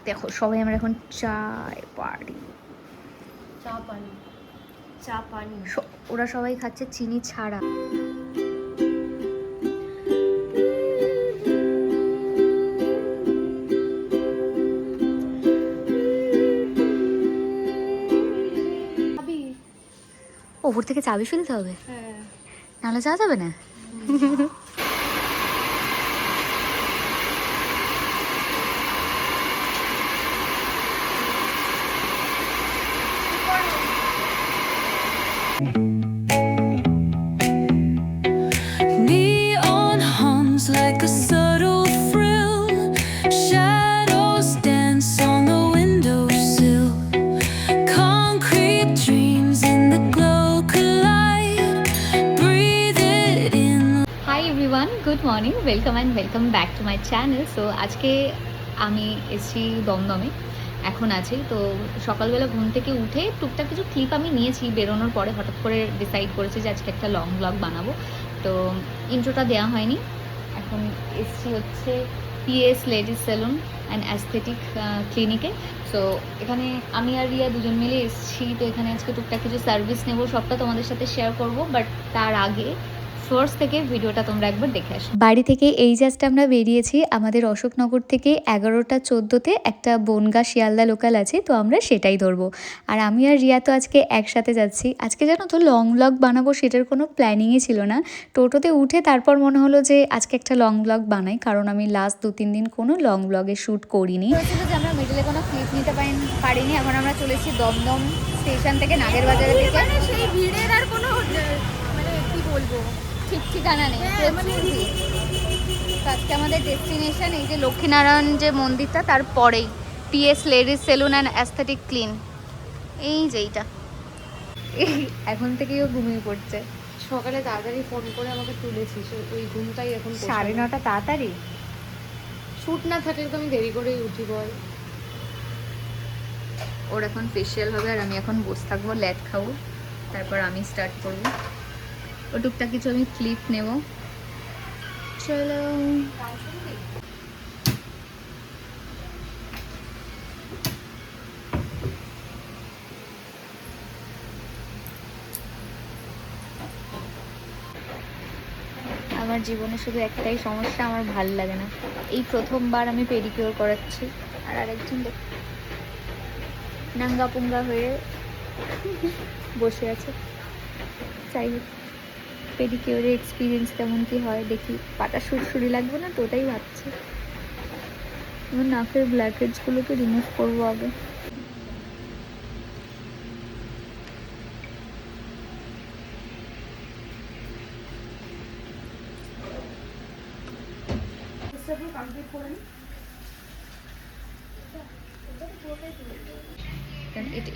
দেখো সবাই আমরা এখন চায় পার্টি, চা পানি, চা পানি। ওরা সবাই খাচ্ছে চিনি ছাড়া। ওপর থেকে চাবি ফেলতে হবে, হ্যাঁ, নাহলে যাওয়া যাবে না। Neon hums like a subtle thrill. Shadows dance on the windowsill. Concrete dreams in the glow collide. Breathe it in. Hi everyone, good morning, welcome and welcome back to my channel. So আজকে আমি এসেছি দমদমে, এখন আছি। তো সকালবেলা ঘুম থেকে উঠে টুকটাক কিছু ক্লিপ আমি নিয়েছি বেরোনোর পরে, হঠাৎ করে ডিসাইড করেছি যে আজকে একটা লং ব্লগ বানাবো। তো ইন্ট্রোটা দেওয়া হয়নি। এখন এসেছি হচ্ছে PS ladies salon and aesthetic ক্লিনিকে। সো এখানে আমি আর রিয়া দুজন মিলে এসেছি। তো এখানে আজকে টুকটাক কিছু সার্ভিস নেব, সবটা তোমাদের সাথে শেয়ার করব। বাট তার আগে ফার্স্ট থেকে ভিডিওটা তোমরা একবার দেখে আসো। বাড়ি থেকে এই জাস্ট আমরা বেরিয়েছি, আমাদের অশোকনগর থেকে 11টা 14তে একটা বনগা শিয়ালদা লোকাল আছে, তো আমরা সেটাই ধরবো। আর আমি আর রিয়া তো আজকে একসাথে যাচ্ছি। আজকে জানো তো লং ব্লগ বানাবো সেটার কোনো প্ল্যানিংই ছিল না। টোটোতে উঠে তারপর মনে হলো যে আজকে একটা লং ব্লগ বানাই, কারণ আমি লাস্ট 2-3 দিন কোনো লং ব্লগে শ্যুট করিনি। হয়েছিল যে আমরা মিডলে কোনো ক্লিপ নিতে পারিনি। এখন আমরা চলেছি দমদম স্টেশন থেকে নাগের বাজারের দিকে। সেই ভিড়ের আর কোনো মানে কি বলবো, ঠিক ঠিকানা নেই, মানে আজকে আমাদের ডেস্টিনেশন এই যে লক্ষ্মীনারায়ণ যে মন্দিরটা, তারপরেই PS ladies salon and aesthetic clinic, এই যে এইটা। এখন থেকেও ঘুমিয়ে পড়ছে। সকালে তাড়াতাড়ি ফোন করে আমাকে তুলেছিস, ওই ঘুমটাই এখন 9:30 তাড়াতাড়ি। শুট না থাকলে তো আমি দেরি করেই উঠি বল। ওর এখন ফেশিয়াল হবে আর আমি এখন বসে থাকবো, ল্যাট খাবো, তারপর আমি স্টার্ট করবো। ও টুকটাক কিছু আমি ক্লিপ নেব। চলো। আমার জীবনে শুধু একটাই সমস্যা, আমার ভাল লাগে না। এই প্রথমবার আমি পেডিকিওর করাচ্ছি, আর আরেকজন নাঙ্গা পুঙ্গা হয়ে বসে আছে। যাই হোক, পেডিকিওরের এক্সপিরিয়েন্স কেমন কি হয় দেখি। পাটা সুরসুরি লাগবে না তো, ওটাই ভাবছি। আমার নাকের ব্ল্যাকেটসগুলোকে রিমুভ করবো আগে।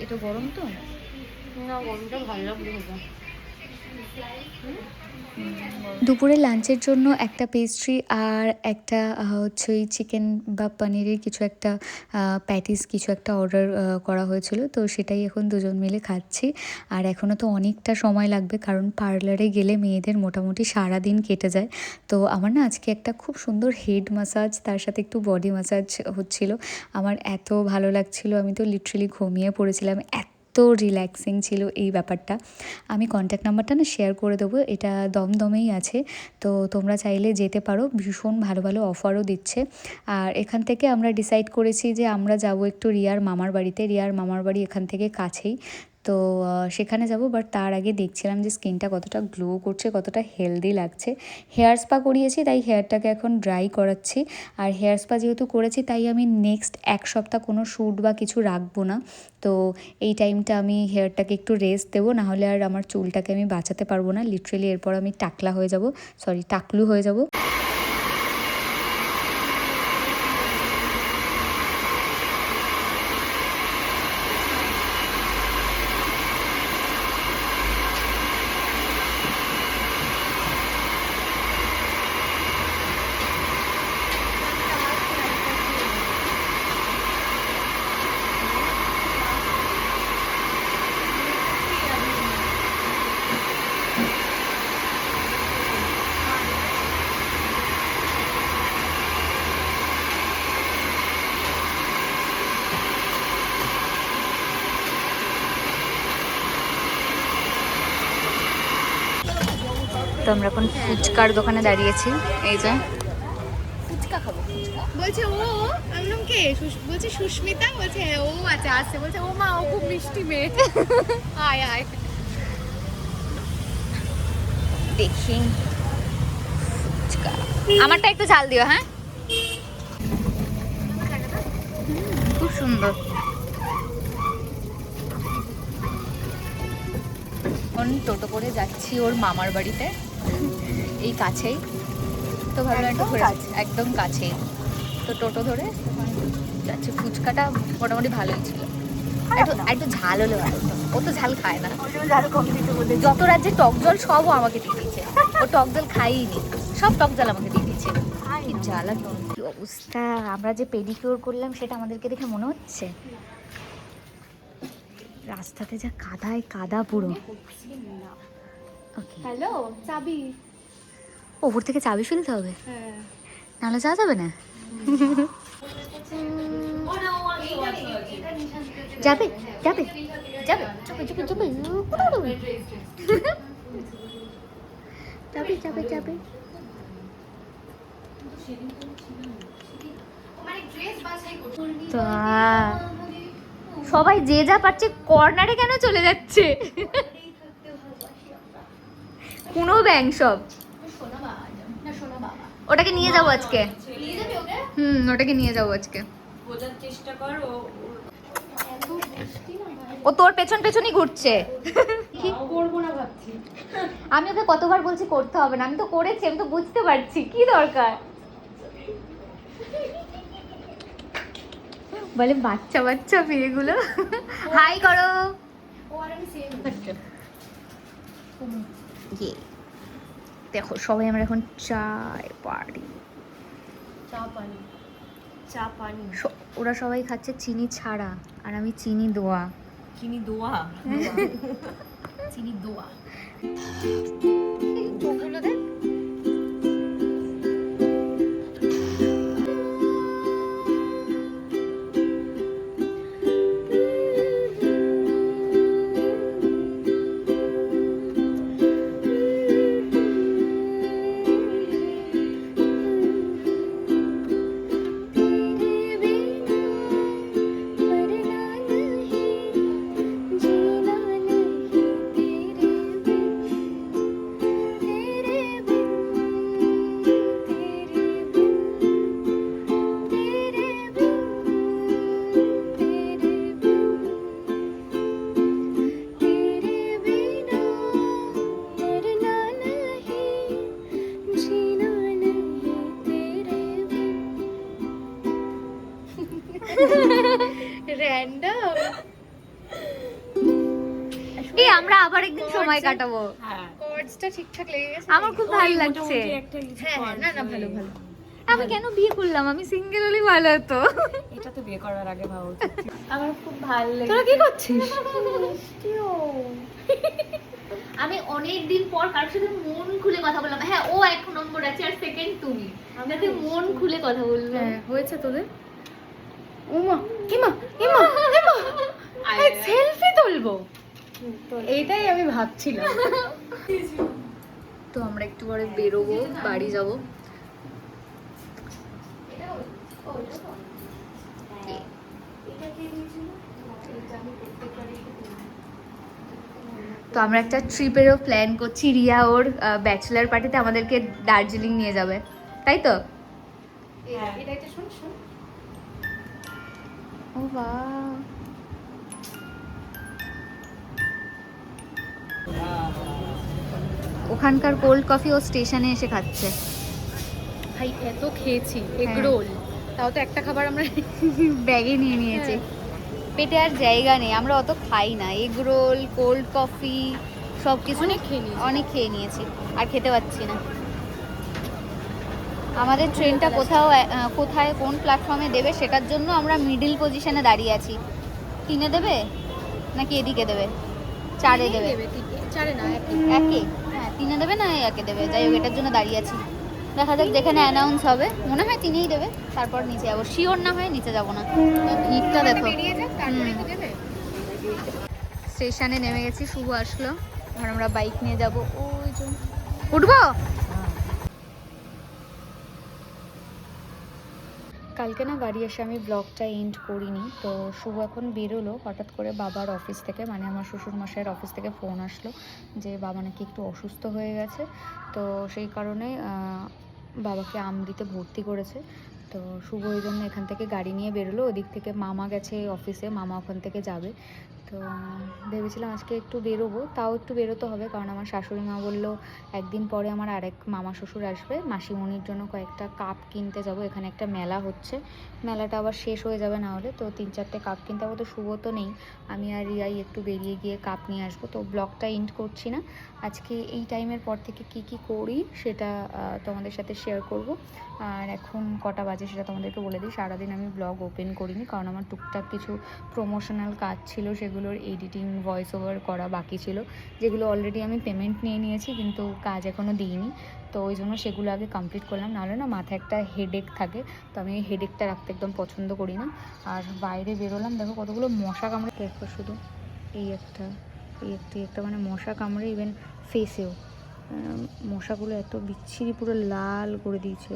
এটা গরম তো না, গরমটা ভালো লাগবে। দুপুরে লাঞ্চের জন্য একটা পেস্ট্রি আর একটা হচ্ছে ওই চিকেন বা পনিরের কিছু একটা প্যাটিস কিছু একটা অর্ডার করা হয়েছিল। তো সেটাই এখন দুজন মিলে খাচ্ছি। আর এখনও তো অনেকটা সময় লাগবে, কারণ পার্লারে গেলে মেয়েদের মোটামুটি সারা দিন কেটে যায়। তো আমার না আজকে একটা খুব সুন্দর হেড ম্যাসাজ, তার সাথে একটু বডি ম্যাসাজ হচ্ছিল। আমার এত ভালো লাগছিল, আমি তো লিটারালি ঘুমিয়ে পড়েছিলাম, এত রিল্যাক্সিং ছিল এই ব্যাপারটা। আমি কন্ট্যাক্ট নাম্বারটা না শেয়ার করে দেবো, এটা দমদমেই আছে। তো তোমরা চাইলে যেতে পারো, ভীষণ ভালো ভালো অফারও দিচ্ছে। আর এখান থেকে আমরা ডিসাইড করেছি যে আমরা যাব একটু রিয়ার মামার বাড়িতে। রিয়ার মামার বাড়ি এখান থেকে কাছেই, তো সেখানে যাব। বাট তার আগে দেখছিলাম যে স্কিনটা কতটা গ্লো করছে, কতটা হেলদি লাগছে। হেয়ার স্পা করিয়েছি, তাই হেয়ারটাকে এখন ড্রাই করাচ্ছি। আর হেয়ার স্পা যেহেতু করেছি, তাই আমি নেক্সট 1 সপ্তাহ কোনো শ্যুট বা কিছু রাখবো না। তো এই টাইমটা আমি হেয়ারটাকে একটু রেস্ট দেবো, নাহলে আর আমার চুলটাকে আমি বাঁচাতে পারবো না। লিটারেলি এরপর আমি টাকলু হয়ে যাব। তো আমরা এখন ফুচকার দোকানে দাঁড়িয়েছি, এই যে ফুচকা খাবো, ফুচকা। বলছে ও, আমি বললাম কে? বলছে সুস্মিতা। বলছে হ্যাঁ, ও আচ্ছা আসছে। বলছে ও মা, ও খুব মিষ্টি মেয়ে। আয় আয়। দেখি ফুচকা, আমারটা একটু ঝাল দিও। হ্যাঁ, খুব সুন্দর। এখন টোটো করে যাচ্ছি ওর মামার বাড়িতে, এই কাছেই। তো ভাবলাম একটু ঘুরে, একদম কাছেই। তো টোটো ধরে যাচ্ছি। ফুচকাটা মোটামুটি ভালোই ছিল, একটু ঝাল হলে ভালো হতো। ও তো ঝাল খায় না, যত রাজ্যে টক জল সবও আমাকে দিয়ে দিয়েছে। ও টক জল খাইনি, সব টক জল আমাকে দিয়ে দিয়েছে। কি জ্বালা, কি অবস্থা। আমরা যে পেডিকিউর করলাম সেটা আমাদেরকে দেখে মনে হচ্ছে। রাস্তাতে যা কাদায় কাদা পুরো। হ্যালো, চাবি। ওপর থেকে চাবি ফেলতে হবে, হ্যাঁ, নাহলে যাওয়া যাবে না। যাবে যাবে যাবে যাবে যাবে যাবে যাবে যাবে যাবে। তো সবাই যে যা পারছে কর্নারে কেন চলে যাচ্ছে? কোনো ব্যাং সব। ওটাকে নিয়ে যাবো আজকে। ওটাকে নিয়ে যাবো আজকে। ও তোর পেছন পেছনই ঘুরছে। করবো না ভাবছি। আমি ওকে কতবার বলছি করতে হবে না, আমি তো করেছি, আমি তো বুঝতে পারছি কি দরকার। বলে বাচ্চা বাচ্চা মেয়েগুলো। হাই করো। ও আর আমি সেম। ইয়ে, দেখো সবাই আমরা এখন চায় পার্টি। চা পানি, চা পানি। ওরা সবাই খাচ্ছে চিনি ছাড়া, আর আমি চিনি দোয়া। চিনি দোয়া, চিনি দোয়া। চোখগুলো দেখ। র্যান্ডম। এই আমরা আবার একদিন সময় কাটাবো। কর্ডসটা ঠিকঠাক লেগে গেছে। আমার খুব ভালো লাগছে। হ্যাঁ হ্যাঁ, না না, ভালো ভালো। আমি কেন বিয়ে করলাম? আমি সিঙ্গেল হলেই ভালো হতো। এটা তো বিয়ে করার আগে ভাবা উচিত ছিল। আমার খুব ভালো লাগে। তোরা কি করছিস? আমি অনেক দিন পর কারোর সাথে মন খুলে কথা বললাম। হ্যাঁ, ও এক নম্বর আছে আর সেকেন্ড তুমি। যাতে মন খুলে কথা বলবো। হ্যাঁ, হয়েছে তোদের? ওমা, ইমা ইমা ইমা, সেলফি তুলবো, এইটাই আমি ভাবছিলাম। তো আমরা একটু পরে বেরোবো, বাড়ি যাব। তো আমরা একটা ট্রিপেরও প্ল্যান করছি। রিয়া ওর ব্যাচেলার পার্টিতে আমাদেরকে দার্জিলিং নিয়ে যাবে, তাই তো? এটা একটা শোন শোন। ও বাহ, ওখানকার কোল্ড কফি ও স্টেশনে এসে খাচ্ছে। ভাই এত খেয়েছি এগ রোল, তাও তো একটা খাবার আমরা ব্যাগে নিয়ে নিয়েছে। পেটে আর জায়গা নেই, আমরা অত খাই না। এগ রোল, কোল্ড কফি সব কিছু অনেক খেয়ে নিয়েছি, আর খেতে পাচ্ছি না। আমাদের ট্রেনটা কোথায় কোন প্ল্যাটফর্মে দেবে সেটার জন্য আমরা মিডল পজিশনে দাঁড়িয়ে আছি। 3-এ দেবে নাকি এদিকে দেবে? 4-এ দেবে? 4-এ না, একে? হ্যাঁ, 3-এ দেবে না একে দেবে? যাই হোক, এটার জন্য দাঁড়িয়ে আছি। দেখা যাক, যেখানে অ্যানাউন্স হবে মনে হয় 3-এই দেবে, তারপর নিচে যাবো। শিওর না হয় নিচে যাবো না। ভিড়টা দেখো। স্টেশনে নেমে গেছি, শুভ আসলো। এখন আমরা বাইক নিয়ে যাবো ওই জন্য। উঠবো? কালকে না বাড়ি এসে আমি ব্লগটা এন্ড করিনি, তো শুভ এখন বেরোলো হঠাৎ করে বাবার অফিস থেকে, মানে আমার শ্বশুরমশাইয়ের অফিস থেকে ফোন আসলো যে বাবা নাকি একটু অসুস্থ হয়ে গেছে। তো সেই কারণে বাবাকে আমদিতে ভর্তি করেছে। তো শুভ ওই জন্য এখান থেকে গাড়ি নিয়ে বেরোলো, ওদিক থেকে মামা গেছে অফিসে, মামা ওখান থেকে যাবে। তো ভেবেছিলাম আজকে একটু বেরোবো, তাও একটু বেরোতে হবে, কারণ আমার শাশুড়ি মা বললো একদিন পরে আমার আরেক মামা শ্বশুর আসবে, মাসিমণির জন্য কয়েকটা কাপ কিনতে যাব। এখানে একটা মেলা হচ্ছে, মেলাটা আবার শেষ হয়ে যাবে না হলে, তো 3-4টে কাপ কিনতে হবে। তো শুভ তো নেই, আমি আর রিয়াই একটু বেরিয়ে গিয়ে কাপ নিয়ে আসবো। তো ব্লগটা এন্ড করছি না, আজকে এই টাইমের পর থেকে কি কি করি সেটা তোমাদের সাথে শেয়ার করব। আর এখন কটা বাজে সেটা তোমাদেরকে বলে দিই। সারাদিন আমি ব্লগ ওপেন করিনি, কারণ আমার টুকটাক কিছু প্রমোশনাল কাজ ছিল, সেগুলোর এডিটিং ভয়েস ওভার করা বাকি ছিল, যেগুলো অলরেডি আমি পেমেন্ট নিয়ে নিয়েছি কিন্তু কাজ এখনও দিইনি। তো ওই জন্য সেগুলো আগে কমপ্লিট করলাম, নাহলে না মাথায় একটা হেডেক থাকে, তো আমি এই হেডেকটা রাখতে একদম পছন্দ করি না। আর বাইরে বেরোলাম, দেখো কতগুলো মশা কামড়ে, দেখো শুধু এই একটা মানে মশা কামড়ে ইভেন ফেসেও মশাগুলো এত বিচ্ছিরি পুরো লাল করে দিয়েছে,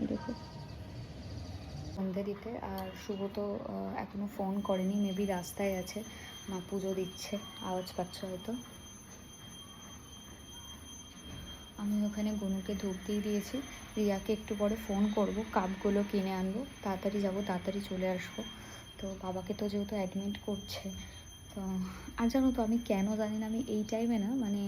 দেখো সন্ধে দিতে। আর শুভ তো এখনও ফোন করেনি, মেবি রাস্তায় আছে, মা পুজো দিচ্ছে, আওয়াজ পাচ্ছ হয়তো। আমি ওখানে গনুকে ধূপ দিয়ে দিয়েছি, রিয়াকে একটু পরে ফোন করব, কাপগুলো কিনে আনবো, তাড়াতাড়ি যাব, তাড়াতাড়ি চলে আসবো। তো বাবাকে তো যেহেতু অ্যাডমিট করছে, তো আর জানো তো আমি কেন জানি না, আমি এই টাইমে না মানে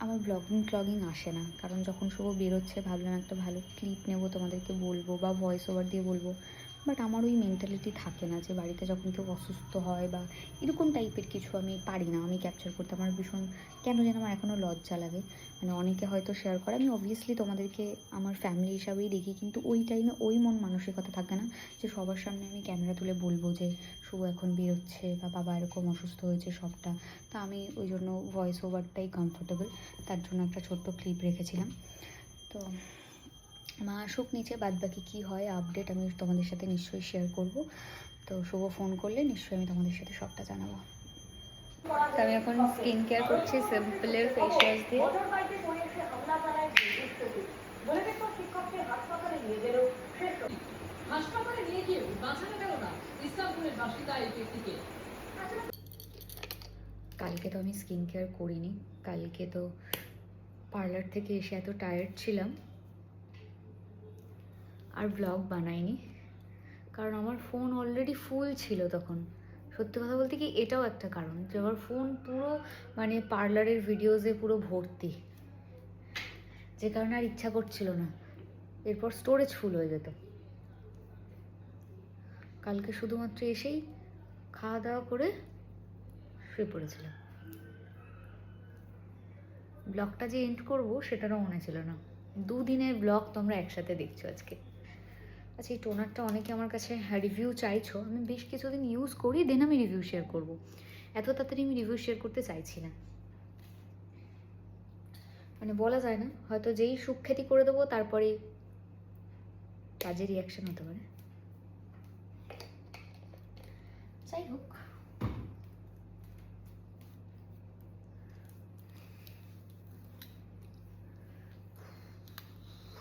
আমার ব্লগিং আসে না, কারণ যখন শুভ বেরোচ্ছে ভাবলাম একটা ভালো ক্লিপ নেব, তোমাদেরকে বলবো বা ভয়েস ওভার দিয়ে বলবো, বাট আমার ওই মেন্টালিটি থাকে না যে বাড়িতে যখন কেউ অসুস্থ হয় বা এরকম টাইপের কিছু আমি পারি না আমি ক্যাপচার করতে। আমার ভীষণ কেন যেন আমার এখনও লজ্জা লাগে, মানে অনেকে হয়তো শেয়ার করে, আমি অবভিয়াসলি তোমাদেরকে আমার ফ্যামিলি হিসাবেই দেখি, কিন্তু ওই টাইমে ওই মন মানসিকতা থাকে না যে সবার সামনে আমি ক্যামেরা তুলে বলবো যে শুভ এখন বেরোচ্ছে বা বাবা এরকম অসুস্থ হয়েছে সবটা। তা আমি ওই জন্য ভয়েস ওভারটাই কমফোর্টেবল, তার জন্য একটা ছোট্ট ক্লিপ রেখেছিলাম। তো মা আসুক নিচে, বাদ বাকি কী হয় আপডেট আমি তোমাদের সাথে নিশ্চয়ই শেয়ার করব। তো শুভ ফোন করলে নিশ্চয়ই আমি তোমাদের সাথে সবটা জানাবো। তো আমি এখন স্কিন কেয়ার করছি সিম্পলের ফেস ওয়াশ দিয়ে। কালকে তো আমি স্কিন কেয়ার করিনি, কালকে তো পার্লার থেকে এসে এত টায়ার্ড ছিলাম আর ব্লগ বানাইনি, কারণ আমার ফোন অলরেডি ফুল ছিল তখন। সত্যি কথা বলতে কি এটাও একটা কারণ যে আমার ফোন পুরো মানে পার্লারের ভিডিওসে পুরো ভর্তি, যে কারণে আর ইচ্ছা করছিল না, এরপর স্টোরেজ ফুল হয়ে যেত। কালকে শুধুমাত্র এসেই খাওয়া দাওয়া করে শুয়ে পড়েছিলাম, ব্লগটা যে এন্ড করবো সেটারও মনে ছিল না। 2 দিনের ব্লগ তোমরা একসাথে দেখছো আজকে। আচ্ছা এই টোনারটা অনেকে আমার কাছে রিভিউ চাইছো, আমি বেশ কিছুদিন ইউজ করি, দেন আমি রিভিউ শেয়ার করব। এত তাড়াতাড়ি আমি রিভিউ শেয়ার করতে চাইছি না, মানে বলা যায় না, হয়তো যেই সুখ্যাতি করে দেবো তারপরে কাজের রিয়াকশন হতে পারে। যাই হোক,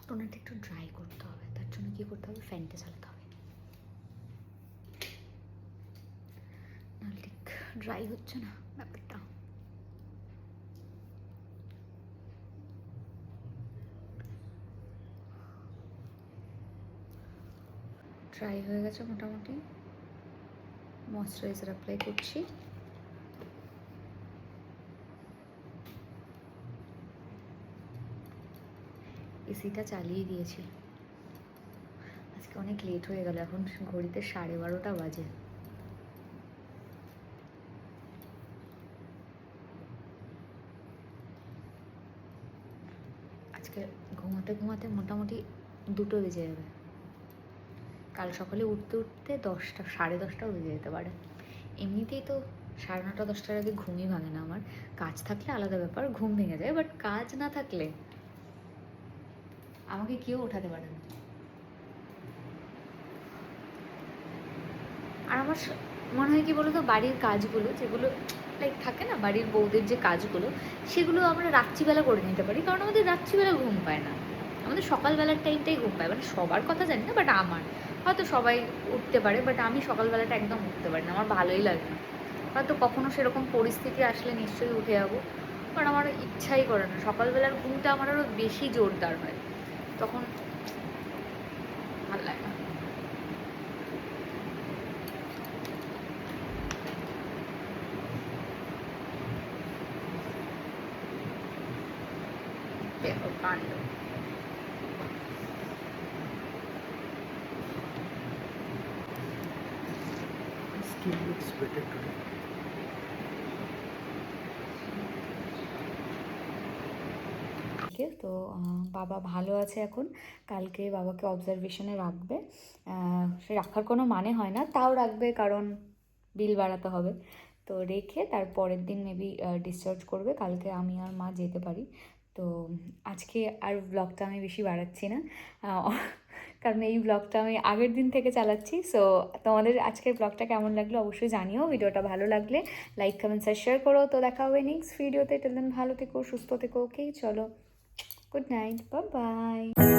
টোনারটা একটু ড্রাই করতে হবে, তার জন্য কী করতে হবে, ফ্যানটা চালাতে হবে, নাহলে ঠিক ড্রাই হচ্ছে না ব্যাপারটা। ড্রাই হয়ে গেছে মোটামুটি, ময়শ্চারাইজার অ্যাপ্লাই করছি। এসিটা চালিয়ে দিয়েছি, আজকে অনেক লেট হয়ে গেল, এখন ঘড়িতে 12:30 বাজে। আজকে ঘুমাতে ঘুমাতে মোটামুটি 2টো বেজে যাবে, কাল সকালে উঠতে উঠতে 10টা 10:30টাও বেজে যেতে পারে। এমনিতেই তো 9:30 10টার আগে ঘুমই ভাঙে না আমার, কাজ থাকলে আলাদা ব্যাপার ঘুম ভেঙে যায়, বাট কাজ না থাকলে আমাকে কেউ ওঠাতে পারে না। আর আমার মনে হয় কি বলতো, বাড়ির কাজগুলো যেগুলো লাইক থাকে না, বাড়ির বউদের যে কাজগুলো, সেগুলো আমরা রাত্রিবেলা করে নিতে পারি, কারণ আমাদের রাত্রিবেলা ঘুম পায় না, আমাদের সকালবেলার টাইমটাই ঘুম পায়। মানে সবার কথা জানি না, বাট আমার হয়তো সবাই উঠতে পারে, বাট আমি সকালবেলাটা একদম উঠতে পারি না, আমার ভালোই লাগে না। হয়তো কখনো সেরকম পরিস্থিতি আসলে নিশ্চয়ই উঠে যাবো, কারণ আমার ইচ্ছাই করে না। সকালবেলার ঘুমটা আমার আরও বেশি জোরদার হয়, তখন ভালো লাগে না। দেখো কাণ্ড। Skin looks better today. তো বাবা ভালো আছে এখন। কালকে বাবাকে অবজারভেশনে রাখবে, সে রাখার কোনো মানে হয় না, তাও রাখবে কারণ বিল বাড়াতে হবে। তো রেখে তার পরের দিন মেবি ডিসচার্জ করবে, কালকে আমি আর মা যেতে পারি। তো আজকে আর ব্লগটা আমি বেশি বাড়াচ্ছি না, কারণ এই ব্লগটা আমি আগের দিন থেকে চালাচ্ছি। সো তোমাদের আজকের ব্লগটা কেমন লাগলো অবশ্যই জানিও। ভিডিওটা ভালো লাগলে লাইক কমেন্টস আর শেয়ার করো। তো দেখা হবে নেক্সট ভিডিওতে। টেল দেন ভালো থেকো, সুস্থ থেকো। ওকে, চলো, গুড নাইট, বাই বাই।